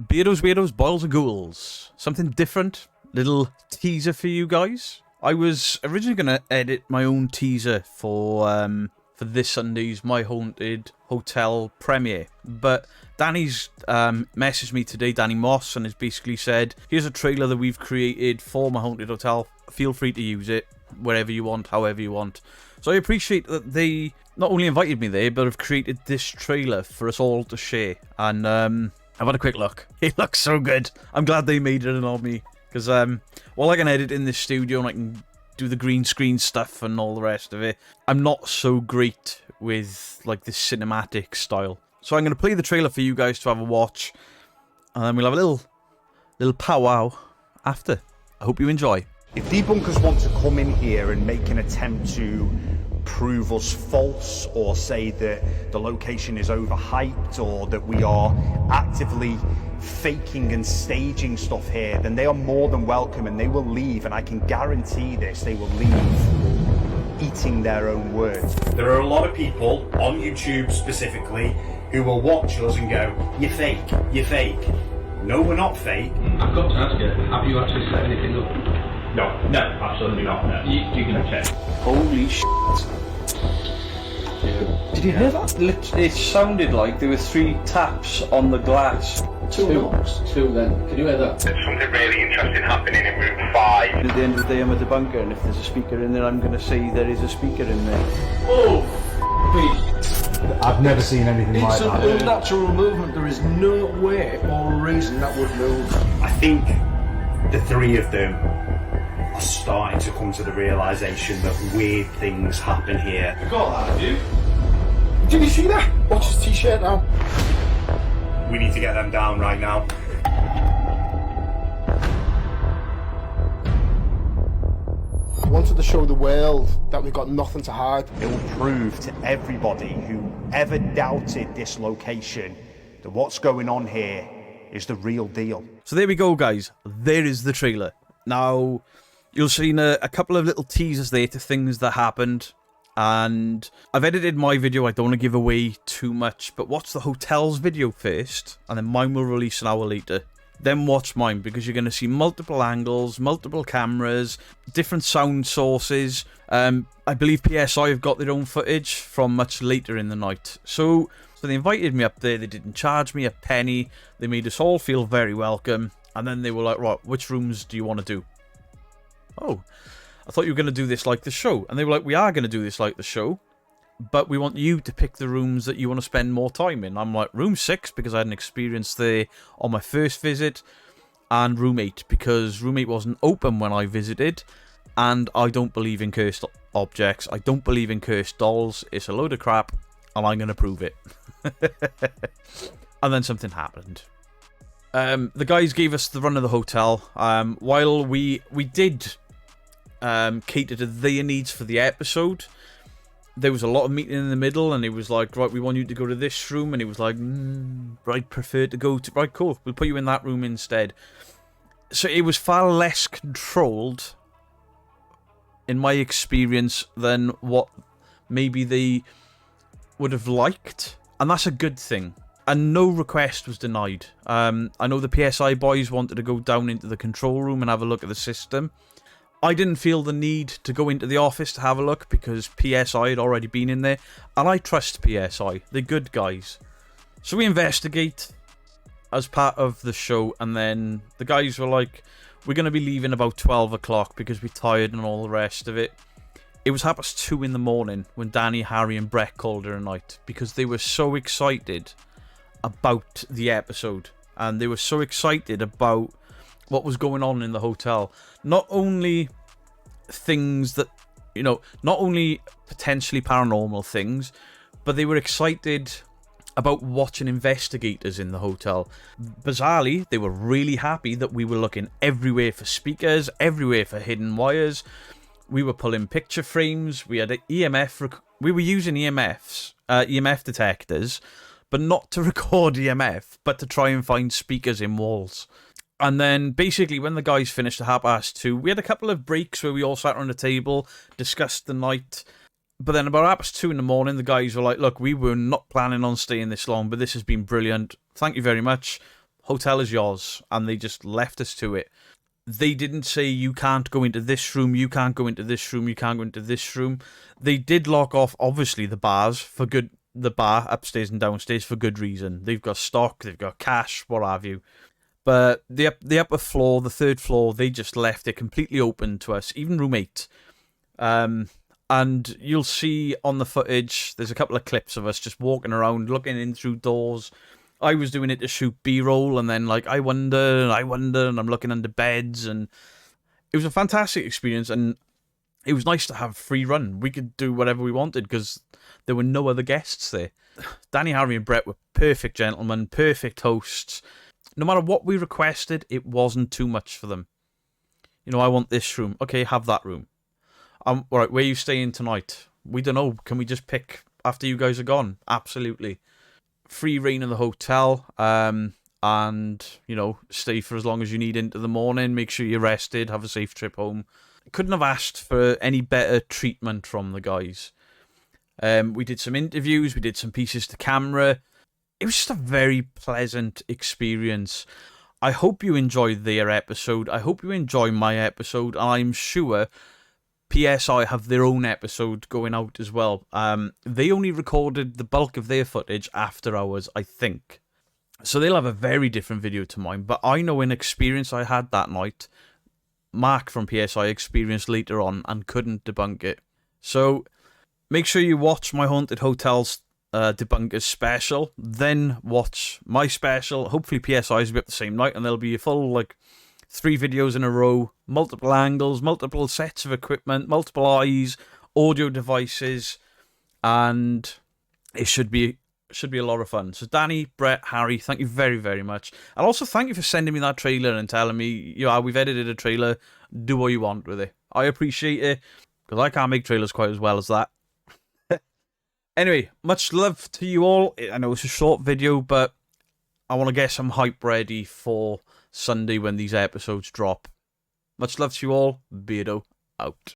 Beardos, Weirdos, Boils and Ghouls. Something different. Little teaser for you guys. I was originally going to edit my own teaser for this Sunday's My Haunted Hotel premiere. But Danny's messaged me today, Danny Moss, and has basically said, here's a trailer that we've created for My Haunted Hotel. Feel free to use it wherever you want, however you want. So I appreciate that they not only invited me there, but have created this trailer for us all to share. And I've had a quick look. It looks so good. I'm glad they made it and not me. Because while I can edit in this studio and I can do the green screen stuff and all the rest of it, I'm not so great with like this cinematic style. So I'm going to play the trailer for you guys to have a watch. And then we'll have a little powwow after. I hope you enjoy. If debunkers want to come in here and make an attempt to prove us false, or say that the location is overhyped, or that we are actively faking and staging stuff here, then they are more than welcome, and they will leave, and I can guarantee this, they will leave eating their own words. There are a lot of people on YouTube specifically who will watch us and go, you're fake, you're fake. No, we're not fake. I've got to ask you, have you actually set anything up? No, no, absolutely not, no. You can check. Holy shit. Did you hear that? It sounded like there were 3 taps on the glass. Two then. Can you hear that? There's something really interesting happening in room 5. At the end of the day, I'm a debunker, and if there's a speaker in there, I'm going to say there is a speaker in there. Oh, I've never seen anything like it's that. an unnatural movement. There is no way or reason that would move. I think the 3 of them are starting to come to the realisation that weird things happen here. I got that, have you? Did you see that? Watch his t-shirt now. We need to get them down right now. I wanted to show the world that we've got nothing to hide. It will prove to everybody who ever doubted this location that what's going on here is the real deal. So there we go, guys. There is the trailer. Now, you'll see a couple of little teasers there to things that happened. And I've edited my video. I don't want to give away too much. But watch the hotel's video first. And then mine will release an hour later. Then watch mine, because you're going to see multiple angles, multiple cameras, different sound sources. I believe PSI have got their own footage from much later in the night. So they invited me up there. They didn't charge me a penny. They made us all feel very welcome. And then they were like, right, which rooms do you want to do? Oh, I thought you were going to do this like the show. And they were like, we are going to do this like the show, but we want you to pick the rooms that you want to spend more time in. I'm like, room 6, because I had an experience there on my first visit, and room 8, because room 8 wasn't open when I visited, and I don't believe in cursed objects. I don't believe in cursed dolls. It's a load of crap, and I'm going to prove it. And then something happened. The guys gave us the run of the hotel. While we did cater to their needs for the episode, there was a lot of meeting in the middle, and it was like, right, we want you to go to this room, and it was like, I'd prefer to go to, right, cool, we'll put you in that room instead. So it was far less controlled, in my experience, than what maybe they would have liked, and that's a good thing. And no request was denied. I know the PSI boys wanted to go down into the control room and have a look at the system. I didn't feel the need to go into the office to have a look, because PSI had already been in there, and I trust PSI. They're good guys. So we investigate as part of the show, and then the guys were like, we're going to be leaving about 12 o'clock because we're tired and all the rest of it. It was 2:30 in the morning when Danny, Harry and Brett called her a night, because they were so excited about the episode, and they were so excited about what was going on in the hotel. Not only things that, not only potentially paranormal things, but they were excited about watching investigators in the hotel. Bizarrely, they were really happy that we were looking everywhere for speakers, everywhere for hidden wires. We were pulling picture frames. We had an EMF. We were using EMF detectors, but not to record EMF, but to try and find speakers in walls. And then basically when the guys finished at 2:30, we had a couple of breaks where we all sat around the table, discussed the night. But then about 2:30 in the morning, the guys were like, look, we were not planning on staying this long, but this has been brilliant. Thank you very much. hotel is yours, and they just left us to it. They didn't say you can't go into this room, you can't go into this room, you can't go into this room. They did lock off, obviously, the bars for good. The bar upstairs and downstairs for good reason. They've got stock, they've got cash, what have you. But the upper floor, the third floor, they just left it completely open to us, even room 8. And you'll see on the footage, there's a couple of clips of us just walking around, looking in through doors. I was doing it to shoot B-roll, and then like I wonder, and I'm looking under beds, and it was a fantastic experience, and it was nice to have free run. We could do whatever we wanted because there were no other guests there. Danny, Harry, and Brett were perfect gentlemen, perfect hosts. No matter what we requested, it wasn't too much for them. You know, I want this room. Okay, have that room. All right, where are you staying tonight? We don't know. Can we just pick after you guys are gone? Absolutely. Free reign in the hotel, and, you know, stay for as long as you need into the morning. Make sure you're rested. Have a safe trip home. Couldn't have asked for any better treatment from the guys. We did some interviews. We did some pieces to camera. It was just a very pleasant experience. I hope you enjoyed their episode. I hope you enjoy my episode. And I'm sure PSI have their own episode going out as well. They only recorded the bulk of their footage after hours, I think. So they'll have a very different video to mine. But I know an experience I had that night, Mark from PSI experienced later on and couldn't debunk it. So make sure you watch my Haunted Hotels Debunkers special. Then watch my special. Hopefully PSI's will be up the same night and there'll be a full, like, 3 videos in a row, multiple angles, multiple sets of equipment, multiple eyes, audio devices, and it should be a lot of fun. So Danny, Brett, Harry, thank you very, very much. And also thank you for sending me that trailer and telling me, you know, we've edited a trailer, do what you want with it. I appreciate it, because I can't make trailers quite as well as that. Anyway, much love to you all. I know it's a short video, but I want to get some hype ready for Sunday when these episodes drop. Much love to you all. Beardo out.